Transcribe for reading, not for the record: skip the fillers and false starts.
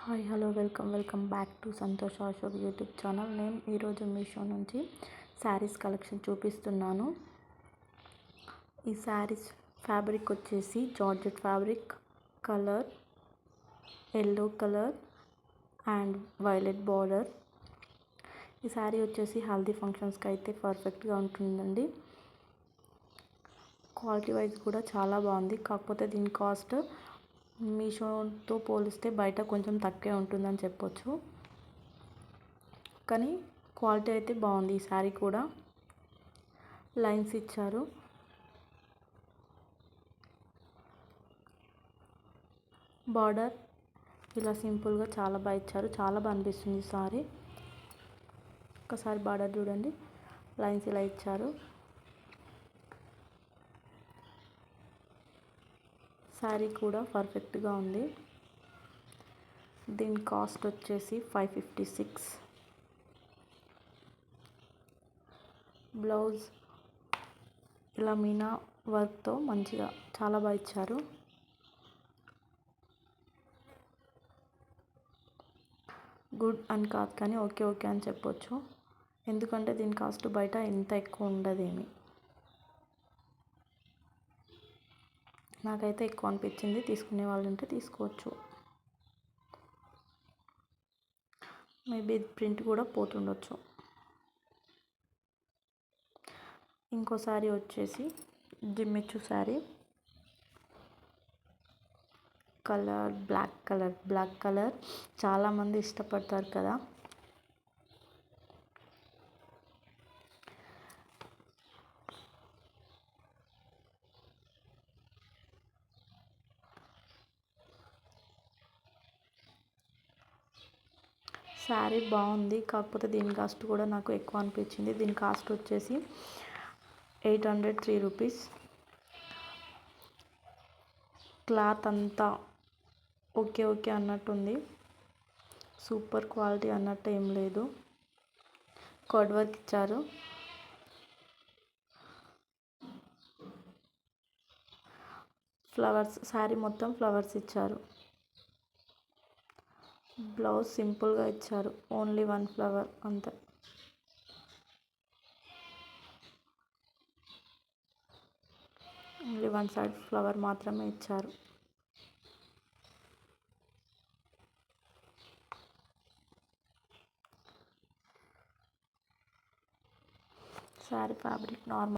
Hi hello welcome back to Santosh Ashok YouTube channel. నేను ఈరోజు మీషో నుంచి శారీస్ కలెక్షన్ చూపిస్తున్నాను. ఈ శారీస్ ఫ్యాబ్రిక్ వచ్చేసి georgette fabric, colour yellow colour and violet border. ఈ శారీ వచ్చేసి హల్దీ ఫంక్షన్స్కి అయితే పర్ఫెక్ట్గా ఉంటుందండి. క్వాలిటీ వైజ్ కూడా చాలా బాగుంది. కాకపోతే దీని కాస్ట్ మీషోతో పోలిస్తే బయట కొంచెం తక్కువే ఉంటుందని చెప్పొచ్చు. కానీ క్వాలిటీ అయితే బాగుంది. ఈ శారీ కూడా లైన్స్ ఇచ్చారు. బార్డర్ ఇలా సింపుల్గా చాలా బాగా ఇచ్చారు. చాలా బాగా అనిపిస్తుంది ఈ శారీ. ఒకసారి బార్డర్ చూడండి, లైన్స్ ఇలా ఇచ్చారు. శారీ కూడా పర్ఫెక్ట్గా ఉంది. దీని కాస్ట్ వచ్చేసి 556. బ్లౌజ్ ఇలా మీనా వర్క్తో మంచిగా చాలా బాగా ఇచ్చారు. గుడ్ అని కాదు కానీ ఓకే అని చెప్పొచ్చు. ఎందుకంటే దీని కాస్ట్ బయట ఇంత ఎక్కువ ఉండదేమి. నాకైతే ఎక్కువ అనిపించింది. తీసుకునే వాళ్ళు ఉంటే తీసుకోవచ్చు. మేబీ ప్రింట్ కూడా పోతుండొచ్చు. ఇంకో శారీ వచ్చేసి జిమ్మిచ్చు శారీ, బ్లాక్ కలర్ చాలామంది ఇష్టపడతారు కదా. శారీ బాగుంది. కాకపోతే దీని కాస్ట్ కూడా నాకు ఎక్కువ అనిపించింది. దీని కాస్ట్ వచ్చేసి 803 రూపీస్. క్లాత్ అంతా ఓకే అన్నట్టుంది. సూపర్ క్వాలిటీ అన్నట్టు ఏం లేదు. కర్డ్ వర్క్ ఇచ్చారు. ఫ్లవర్స్, శారీ మొత్తం ఫ్లవర్స్ ఇచ్చారు. బ్లౌజ్ సింపుల్గా ఇచ్చారు. ఓన్లీ 1 ఫ్లవర్ అంతే. ఓన్లీ 1 సైడ్ ఫ్లవర్ మాత్రమే ఇచ్చారు. Sari fabric normal.